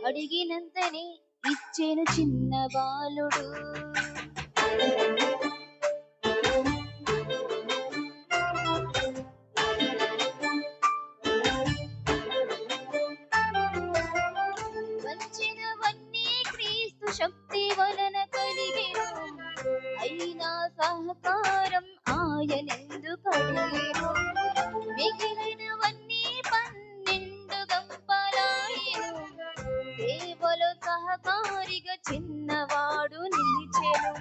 అడిగినంతనే ఇచ్చెను చిన్న బాలుడు. వంచినవన్నీ క్రీస్తు శక్తి వలన కలిగెను, అయినా సహకారం ఆయనెందుకు అడిగెను. మిగిలినవన్నీ 12 గంపలాయెను, సేవలో సహకారిగా చిన్నవాడు నిలిచెను.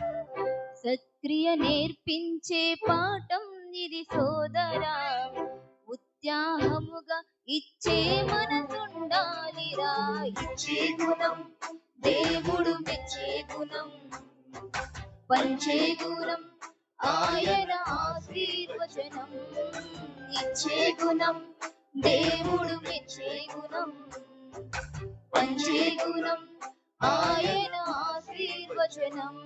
సత్క్రియ నేర్పించే పాఠం ఇది సోదరా, ఉత్సాహముగా ఇచ్చే మనసుండాలిరా. ఇచ్చే గుణం దేవుడు మెచ్చే గుణం, పంచే గుణం ఆయన ఆశీర్వచనం. ఇచ్చే గుణం దేవుడు మెచ్చే గుణం, పంచే గుణం ఆయన ఆశీర్వచనం.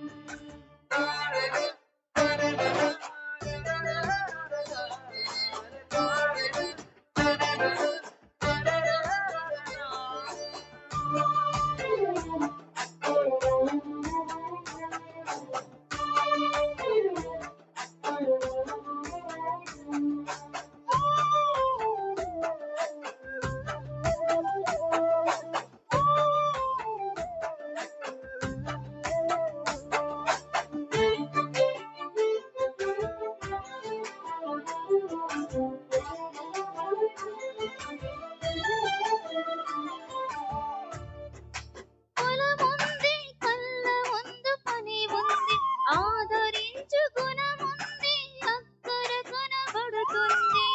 పొలముంది, కళ్ళ ముందు పని ఉంది, ఆదరించు గుణముంది, అక్కర కనబడుతుంది.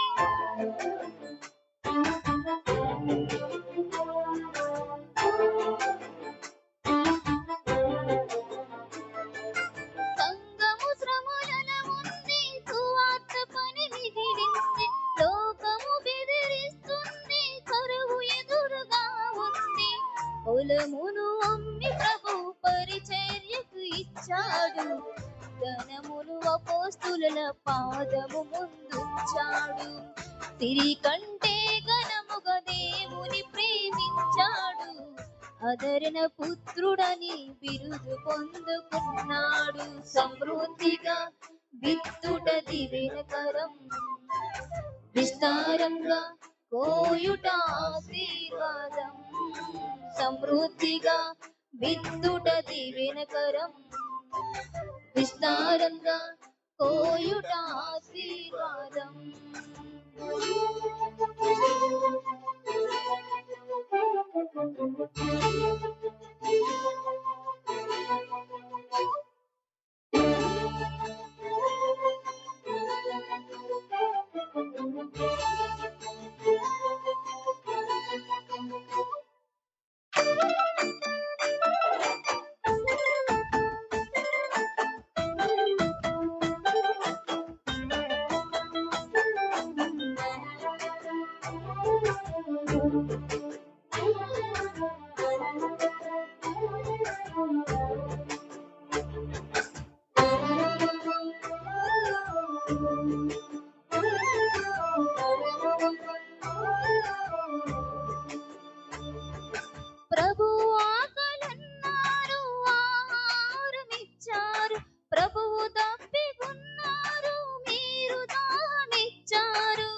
సంగము శ్రమల ఉంది, సువార్త పని మిగిలింది, లోకము బెదిరిస్తుంది, కరువు ఎదురుగా ఉంది. పొలమును అమ్మి ప్రభు పరిచర్యకు ఇచ్చాడు, ధనమును అపోస్తుల పాదము ముందుంచాడు. సిరి కంటే ఘనముగా దేవుని ప్రేమించాడు, ఆదరణ పుత్రుడని బిరుదు పొందుకున్నాడు. సమృద్ధిగా విత్తుట దివ్యకరం, విస్తారంగా కోయుట ఆశీర్వాదం. సమృద్ధిగా విత్తుట దివ్యకరం, విస్తారంగా కోయుట ఆశీర్వాదం. ప్రభు ఆకలన్నారు, ఆహారమిచ్చారు, ప్రభువు తప్పికున్నారు, మీరు దాహమిచ్చారు.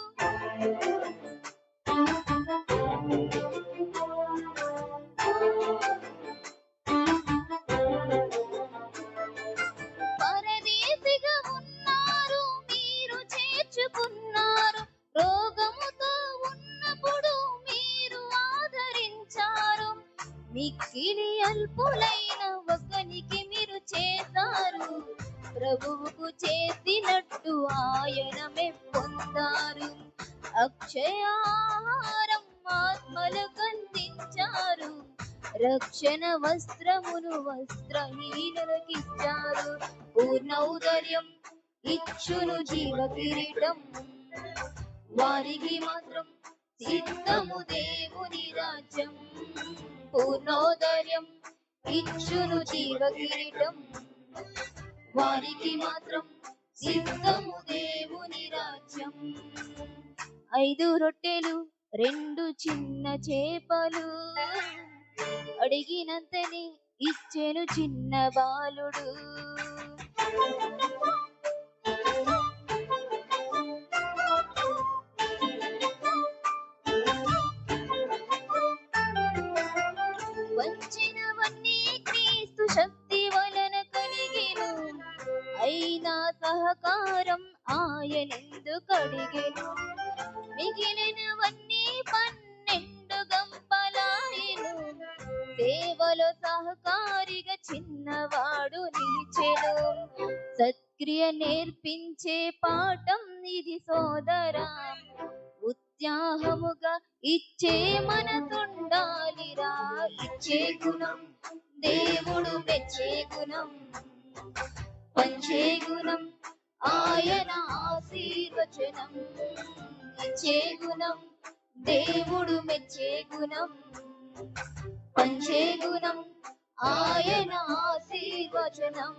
పరదేశిగా ఉన్నారు, మీరు చేర్చుకున్నారు, రోగముతో ఉన్నప్పుడు మీరు ఆదరించారు. మిక్కిలి అల్పులైన ఒకనికి మీరు చేశారు, ప్రభువుకు చేసినట్టు ఆయన మెప్పొందారు. అక్షయాహారం ఆత్మలకు అందించారు, రక్షణ వస్త్రమును వస్త్రహీనులకిచ్చారు. పూర్ణౌదర్యం ఇచ్చును జీవ కిరీటం, వారికి మాత్రం సిద్ధము దేవుని రాజ్యం. పూర్ణోదర్యం ఇచ్చును జీవ కిరీటం, వారికి మాత్రం సిద్ధము దేవుని రాజ్యం. 5 రొట్టెలు 2 చిన్న చేపలు, అడిగినంతనే ఇచ్చెను చిన్న బాలుడు. వంచినవన్నీ క్రీస్తు శక్తి వలన కలిగెను, అయినా సహకారం ఆయనెందుకు అడిగెను. మిగిలినవన్నీ 12 గంపలాయెను, సేవలో సహకారిగా చిన్నవాడు నిలిచెను. సత్క్రియ నేర్పించే పాఠం ఇది సోదరా, ఉత్సాహముగా ఇచ్చే మనసుండాలిరా. ఇచ్చే గుణం దేవుడు మెచ్చే గుణం, పంచే గుణం ఆయన ఆశీర్వచనం. ఇచ్చే గుణం దేవుడు మెచ్చే గుణం, పంచే గుణం ఆయన ఆశీర్వచనం.